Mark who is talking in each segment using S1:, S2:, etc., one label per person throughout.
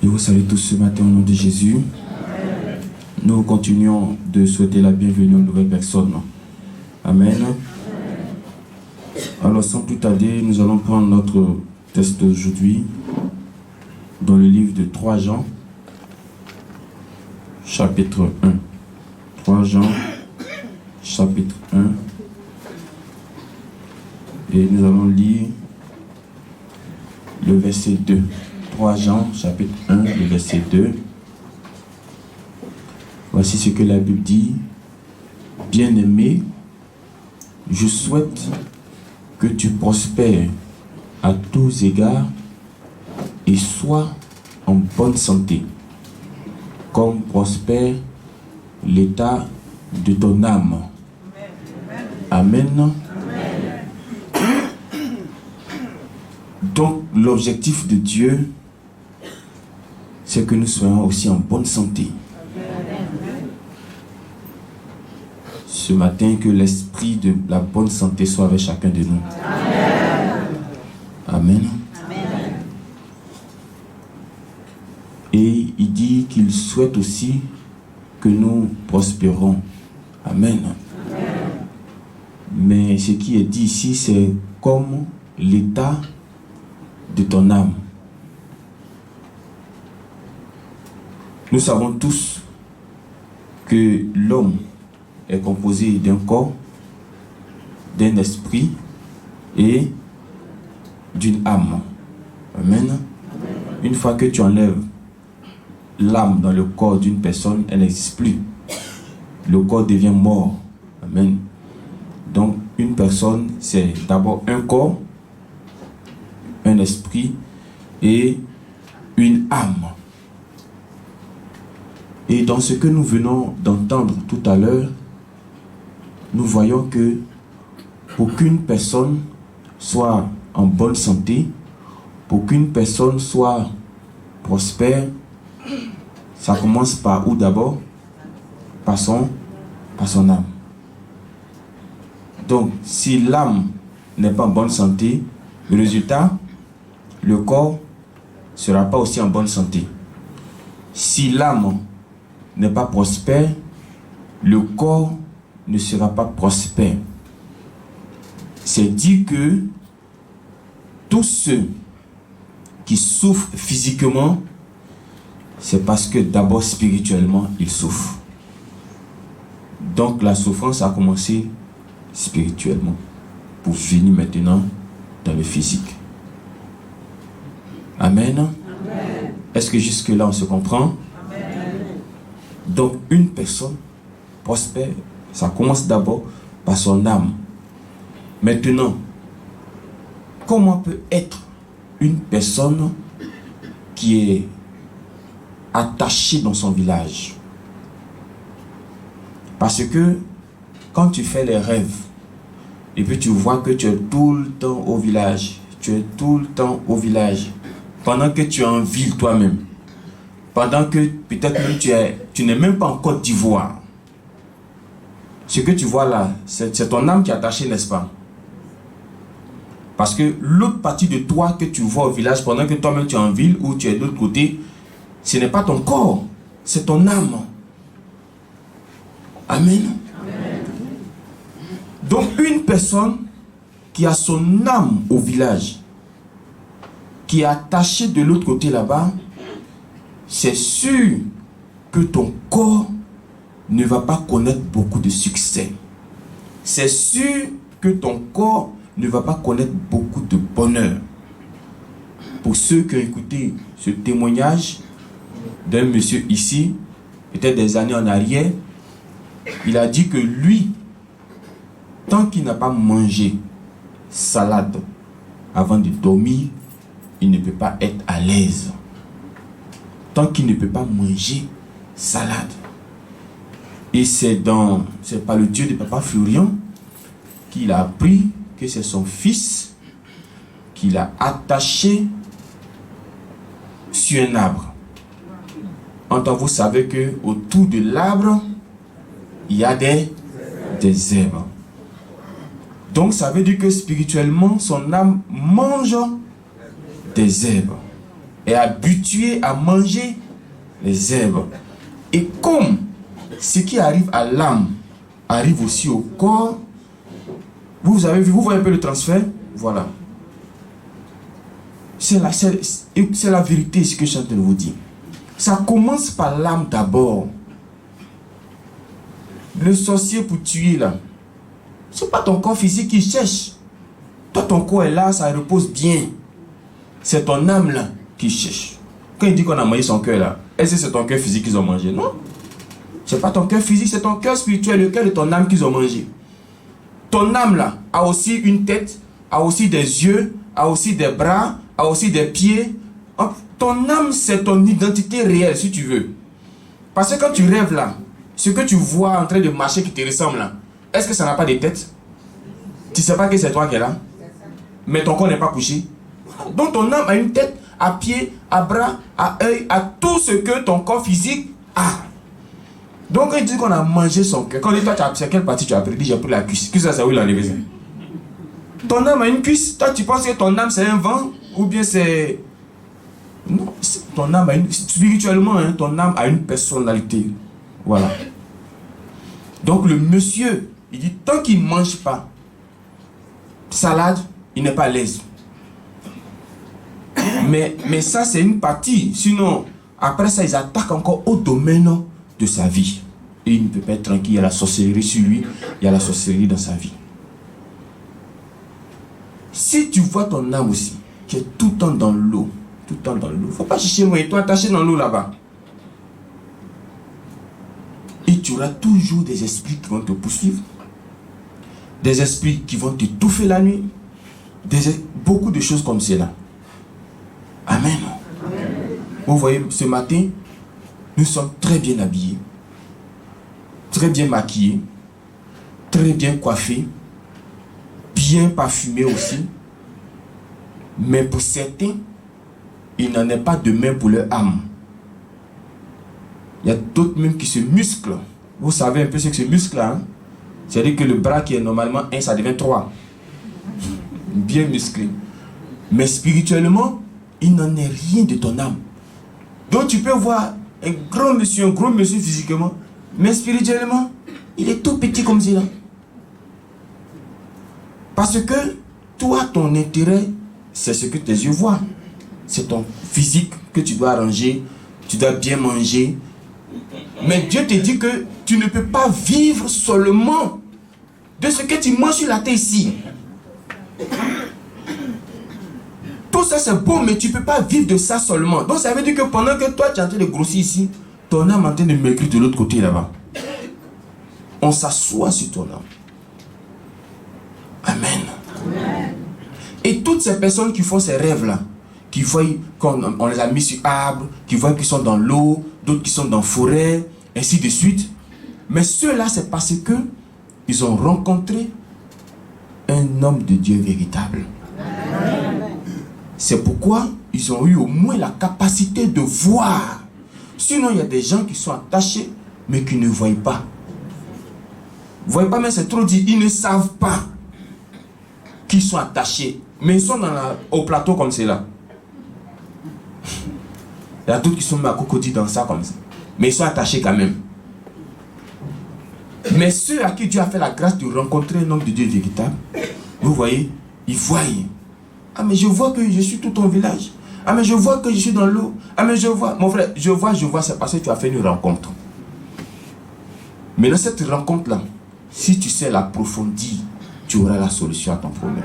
S1: Je vous salue tous ce matin au nom de Jésus. Nous continuons de souhaiter la bienvenue aux nouvelles personnes. Amen. Alors sans plus tarder, nous allons prendre notre texte d'aujourd'hui dans le livre de 3 Jean, chapitre 1. 3 Jean, chapitre 1. Et nous allons lire le verset 2. 3 Jean, chapitre 1, le verset 2. Voici ce que la Bible dit. Bien-aimé, je souhaite que tu prospères à tous égards et sois en bonne santé, comme prospère l'état de ton âme. Amen. Donc, l'objectif de Dieu, c'est que nous soyons aussi en bonne santé. Ce matin, que l'esprit de la bonne santé soit avec chacun de nous. Amen. Amen. Et il dit qu'il souhaite aussi que nous prospérons. Amen. Amen. Mais ce qui est dit ici, c'est comme l'état de ton âme. Nous savons tous que l'homme est composé d'un corps, d'un esprit et d'une âme. Amen. Une fois que tu enlèves l'âme dans le corps d'une personne, elle n'existe plus. Le corps devient mort. Amen. Donc, une personne, c'est d'abord un corps, un esprit et une âme. Et dans ce que nous venons d'entendre tout à l'heure, nous voyons que pour qu'une personne soit en bonne santé, pour qu'une personne soit prospère, ça commence par où d'abord? Par son âme. Donc, si l'âme n'est pas en bonne santé, le résultat, le corps ne sera pas aussi en bonne santé. Si l'âme n'est pas prospère, le corps ne sera pas prospère. C'est dit que tous ceux qui souffrent physiquement, c'est parce que d'abord spirituellement, ils souffrent. Donc la souffrance a commencé spirituellement pour finir maintenant dans le physique. Amen. Amen. Est-ce que jusque-là on se comprend? Amen. Donc une personne prospère, ça commence d'abord par son âme. Maintenant, comment peut être une personne qui est attachée dans son village? Parce que quand tu fais les rêves et puis tu vois que tu es tout le temps au village, pendant que tu es en ville toi-même, pendant que peut-être même tu n'es même pas en Côte d'Ivoire, ce que tu vois là, c'est ton âme qui est attachée, n'est-ce pas? Parce que l'autre partie de toi que tu vois au village, pendant que toi-même tu es en ville ou tu es de l'autre côté, ce n'est pas ton corps, c'est ton âme. Amen. Amen. Donc une personne qui a son âme au village, qui est attachée de l'autre côté là-bas, c'est sûr que ton corps ne va pas connaître beaucoup de succès. C'est sûr que ton corps ne va pas connaître beaucoup de bonheur. Pour ceux qui ont écouté ce témoignage d'un monsieur ici, peut-être des années en arrière, il a dit que lui, tant qu'il n'a pas mangé salade avant de dormir, il ne peut pas être à l'aise. Tant qu'il ne peut pas manger salade. Et c'est par le Dieu de Papa Florian qu'il a appris que c'est son fils qu'il a attaché sur un arbre. Entend vous savez que autour de l'arbre, il y a des herbes. Donc ça veut dire que spirituellement, son âme mange des herbes. est habitué à manger les herbes. Et comme ce qui arrive à l'âme arrive aussi au corps, vous avez vu, vous voyez un peu le transfert? Voilà. C'est la vérité, ce que je suis en train de vous dire. Ça commence par l'âme d'abord. Le sorcier pour tuer là, c'est pas ton corps physique qui cherche. Toi, ton corps est là, ça repose bien. C'est ton âme là qui cherche. Quand il dit qu'on a mangé son cœur là, est-ce que c'est ton cœur physique qu'ils ont mangé? Non. C'est pas ton cœur physique, c'est ton cœur spirituel, le cœur de ton âme qu'ils ont mangé. Ton âme là a aussi une tête, a aussi des yeux, a aussi des bras, a aussi des pieds. Ton âme, c'est ton identité réelle, si tu veux. Parce que quand tu rêves là, ce que tu vois en train de marcher qui te ressemble là, est-ce que ça n'a pas de tête? Tu ne sais pas que c'est toi qui es là? Mais ton corps n'est pas couché. Donc ton âme a une tête, à pied, à bras, à œil, à tout ce que ton corps physique a. Donc il dit qu'on a mangé son cœur. Quand il dit toi, c'est quelle partie tu as pris? Il dit j'ai pris la cuisse. Cuisse ça, c'est où il a enlevé ça? Ton âme a une cuisse. Toi tu penses que ton âme c'est un vent? Ou bien c'est... Non, ton âme a une... Spirituellement, hein, ton âme a une personnalité. Voilà. Donc le monsieur, il dit tant qu'il ne mange pas salade, il n'est pas à l'aise. Mais ça c'est une partie. Sinon, après ça, ils attaquent encore au domaine de sa vie. Et il ne peut pas être tranquille. Il y a la sorcellerie sur lui. Il y a la sorcellerie dans sa vie. Si tu vois ton âme aussi, qui est tout le temps dans l'eau, tout le temps dans l'eau, il ne faut pas chercher loin, toi attaché dans l'eau là-bas. Et tu auras toujours des esprits qui vont te poursuivre, des esprits qui vont t'étouffer la nuit, beaucoup de choses comme cela. Amen. Amen. Vous voyez, ce matin, nous sommes très bien habillés, très bien maquillés, très bien coiffés, bien parfumés aussi. Mais pour certains, il n'en est pas de même pour leur âme. Il y a d'autres même qui se musclent. Vous savez un peu ce que c'est muscle là, hein? C'est-à-dire que le bras qui est normalement 1, ça devient 3. Bien musclé. Mais spirituellement, il n'en est rien de ton âme. Donc tu peux voir un gros monsieur physiquement, mais spirituellement, il est tout petit comme ça. Parce que toi, ton intérêt, c'est ce que tes yeux voient. C'est ton physique que tu dois arranger, tu dois bien manger. Mais Dieu te dit que tu ne peux pas vivre seulement de ce que tu manges sur la terre ici. Tout ça c'est beau, mais tu ne peux pas vivre de ça seulement. Donc ça veut dire que pendant que toi tu es en train de grossir ici, ton âme est en train de maigrir de l'autre côté là-bas. On s'assoit sur ton âme. Amen. Amen. Et toutes ces personnes qui font ces rêves-là, qui voient qu'on les a mis sur arbre, qui voient qu'ils sont dans l'eau, d'autres qui sont dans la forêt, ainsi de suite. Mais ceux-là, c'est parce que ils ont rencontré un homme de Dieu véritable. Amen. C'est pourquoi ils ont eu au moins la capacité de voir. Sinon, il y a des gens qui sont attachés, mais qui ne voient pas. Vous ne voyez pas, mais c'est trop dit. Ils ne savent pas qu'ils sont attachés. Mais ils sont au plateau comme cela. Il y a d'autres qui sont mis à cocody dans ça comme ça. Mais ils sont attachés quand même. Mais ceux à qui Dieu a fait la grâce de rencontrer un homme de Dieu véritable, vous voyez, ils voient. Ah mais je vois que je suis tout ton village. Ah mais je vois que je suis dans l'eau. Ah mais je vois. Mon frère, je vois, c'est parce que tu as fait une rencontre. Mais dans cette rencontre-là, si tu sais l'approfondir, tu auras la solution à ton problème.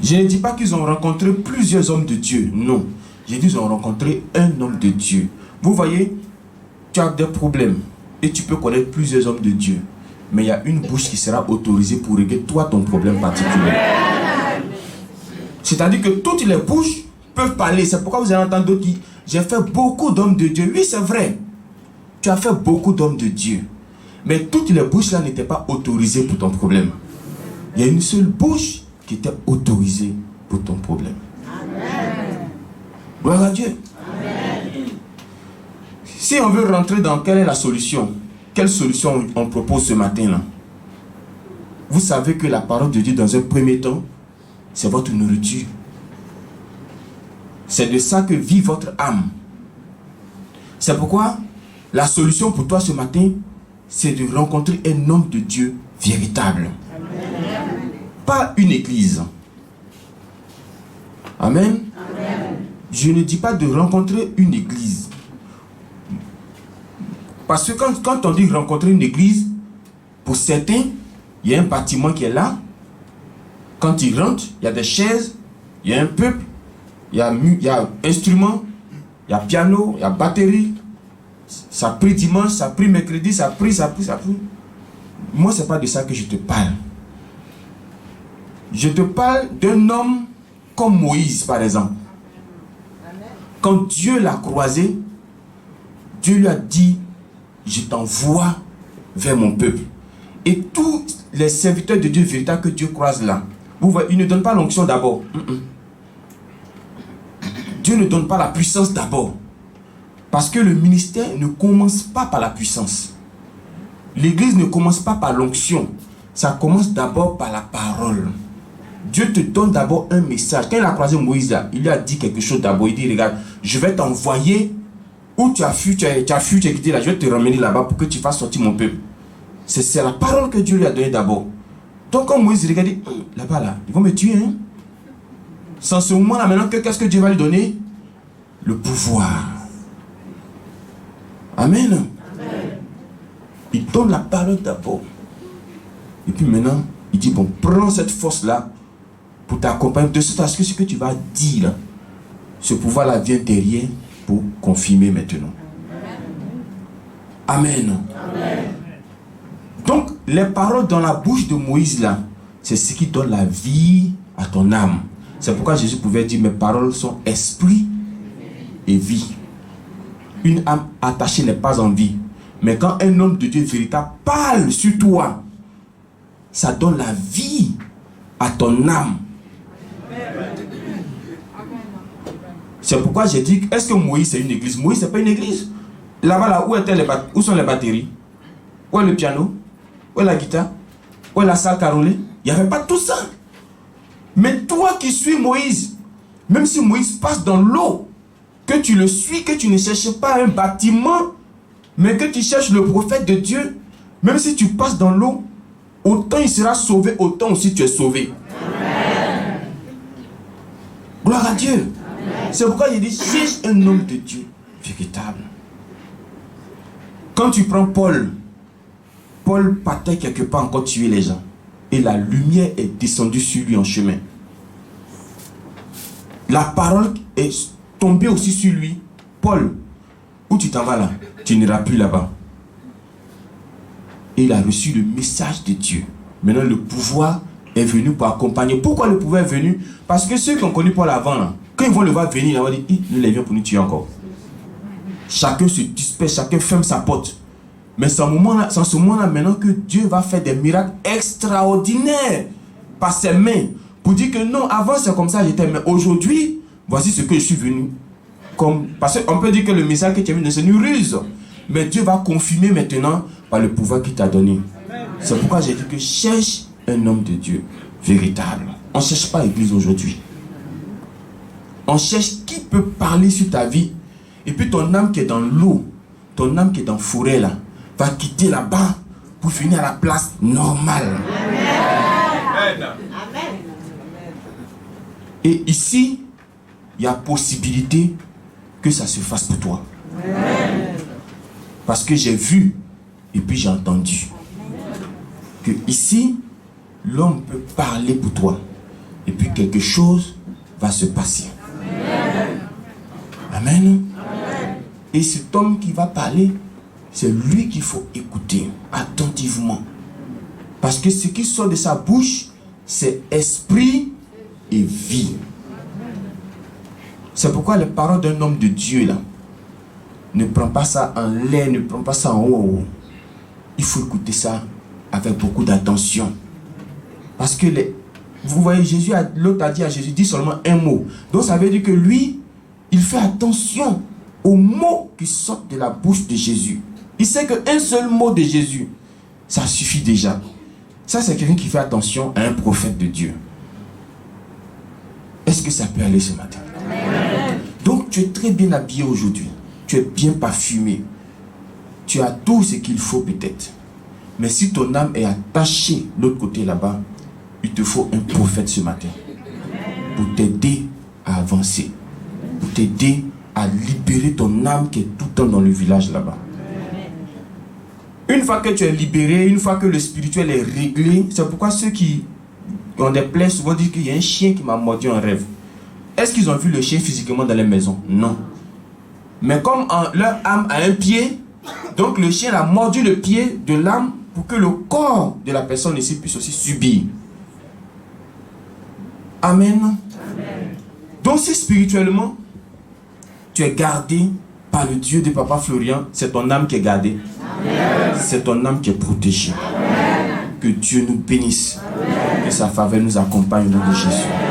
S1: Je ne dis pas qu'ils ont rencontré plusieurs hommes de Dieu. Non. Je dis qu'ils ont rencontré un homme de Dieu. Vous voyez, tu as des problèmes et tu peux connaître plusieurs hommes de Dieu. Mais il y a une bouche qui sera autorisée pour régler toi ton problème particulier. C'est-à-dire que toutes les bouches peuvent parler. C'est pourquoi vous allez entendre d'autres qui... J'ai fait beaucoup d'hommes de Dieu. Oui, c'est vrai. Tu as fait beaucoup d'hommes de Dieu. Mais toutes les bouches là n'étaient pas autorisées pour ton problème. Il y a une seule bouche qui était autorisée pour ton problème. Amen. Gloire à Dieu. Amen. Si on veut rentrer dans quelle est la solution, quelle solution on propose ce matin-là? Vous savez que la parole de Dieu dans un premier temps, c'est votre nourriture. C'est de ça que vit votre âme. C'est pourquoi la solution pour toi ce matin, c'est de rencontrer un homme de Dieu véritable. Amen. Pas une église. Amen. Amen. Je ne dis pas de rencontrer une église. Parce que quand on dit rencontrer une église, pour certains, il y a un bâtiment qui est là. Quand ils rentrent, il y a des chaises, il y a un peuple, il y a instruments, il y a piano, il y a batterie. Ça prie dimanche, ça prie mercredi, ça prie. Moi, ce n'est pas de ça que je te parle. Je te parle d'un homme comme Moïse, par exemple. Quand Dieu l'a croisé, Dieu lui a dit, je t'envoie vers mon peuple. Et tous les serviteurs de Dieu véritables que Dieu croise là, vous voyez, il ne donne pas l'onction d'abord. Dieu ne donne pas la puissance d'abord. Parce que le ministère ne commence pas par la puissance. L'église ne commence pas par l'onction. Ça commence d'abord par la parole. Dieu te donne d'abord un message. Quand il a croisé Moïse là, il lui a dit quelque chose d'abord. Il dit, regarde, je vais t'envoyer où tu as fui, tu as quitté là, je vais te ramener là-bas pour que tu fasses sortir mon peuple. C'est la parole que Dieu lui a donnée d'abord. Donc quand Moïse regarde, là-bas là, ils vont me tuer. Hein? Sans ce moment-là, maintenant, qu'est-ce que Dieu va lui donner? Le pouvoir. Amen. Amen. Il donne la parole d'abord. Et puis maintenant, il dit, bon, prends cette force-là pour t'accompagner. De sorte à ce que ce que tu vas dire, ce pouvoir-là vient derrière pour confirmer maintenant. Amen. Amen. Donc, les paroles dans la bouche de Moïse, là, c'est ce qui donne la vie à ton âme. C'est pourquoi Jésus pouvait dire, mes paroles sont esprit et vie. Une âme attachée n'est pas en vie. Mais quand un homme de Dieu véritable parle sur toi, ça donne la vie à ton âme. C'est pourquoi j'ai dit, est-ce que Moïse c'est une église? Moïse c'est pas une église. Là-bas, là, où sont les batteries? Où est le piano? Où est la guitare? Où est la salle carolée? Il n'y avait pas tout ça. Mais toi qui suis Moïse, même si Moïse passe dans l'eau, que tu le suis, que tu ne cherches pas un bâtiment, mais que tu cherches le prophète de Dieu, même si tu passes dans l'eau, autant il sera sauvé, autant aussi tu es sauvé. Amen. Gloire à Dieu. C'est pourquoi il dit, cherche un homme de Dieu véritable. Quand tu prends Paul partait quelque part encore tuer les gens. Et la lumière est descendue sur lui en chemin. La parole est tombée aussi sur lui. Paul, où tu t'en vas là? Tu n'iras plus là-bas. Et il a reçu le message de Dieu. Maintenant, le pouvoir est venu pour accompagner. Pourquoi le pouvoir est venu? Parce que ceux qui ont connu Paul avant, là, quand ils vont le voir venir, ils vont dire, il les vient pour nous tuer encore. Chacun se disperse, chacun ferme sa porte. Mais c'est en ce moment-là maintenant que Dieu va faire des miracles extraordinaires par ses mains. Pour dire que non, avant c'est comme ça j'étais, mais aujourd'hui, voici ce que je suis venu. Parce qu'on peut dire que le message que tu as mis, c'est une ruse. Mais Dieu va confirmer maintenant par le pouvoir qu'il t'a donné. C'est pourquoi j'ai dit que cherche un homme de Dieu véritable. On ne cherche pas l'église aujourd'hui. On cherche qui peut parler sur ta vie. Et puis ton âme qui est dans l'eau, ton âme qui est dans la forêt là, va quitter là-bas pour finir à la place normale. Amen. Et ici, il y a possibilité que ça se fasse pour toi. Amen. Parce que j'ai vu et puis j'ai entendu que ici, l'homme peut parler pour toi. Et puis quelque chose va se passer. Amen. Amen. Et cet homme qui va parler, c'est lui qu'il faut écouter attentivement. Parce que ce qui sort de sa bouche, c'est esprit et vie. C'est pourquoi les paroles d'un homme de Dieu, là, ne prends pas ça en l'air, ne prends pas ça en haut. Il faut écouter ça avec beaucoup d'attention. Parce que, vous voyez, l'autre a dit à Jésus, dis seulement un mot. Donc ça veut dire que lui, il fait attention aux mots qui sortent de la bouche de Jésus. Il sait qu'un seul mot de Jésus, ça suffit déjà. Ça, c'est quelqu'un qui fait attention à un prophète de Dieu. Est-ce que ça peut aller ce matin? Amen. tu es très bien habillé aujourd'hui. Tu es bien parfumé. Tu as tout ce qu'il faut peut-être. Mais si ton âme est attachée de l'autre côté là-bas, il te faut un prophète ce matin pour t'aider à avancer, pour t'aider à libérer ton âme qui est tout le temps dans le village là-bas. Une fois que tu es libéré, une fois que le spirituel est réglé, c'est pourquoi ceux qui ont des plaies souvent disent qu'il y a un chien qui m'a mordu en rêve. Est-ce qu'ils ont vu le chien physiquement dans la maison? Non. Mais comme leur âme a un pied, donc le chien a mordu le pied de l'âme pour que le corps de la personne ici puisse aussi subir. Amen. Amen. Donc si spirituellement, tu es gardé par le Dieu de Papa Florian, c'est ton âme qui est gardée. Amen. C'est ton âme qui est protégée. Amen. Que Dieu nous bénisse. Amen. Que sa faveur nous accompagne au nom de Jésus.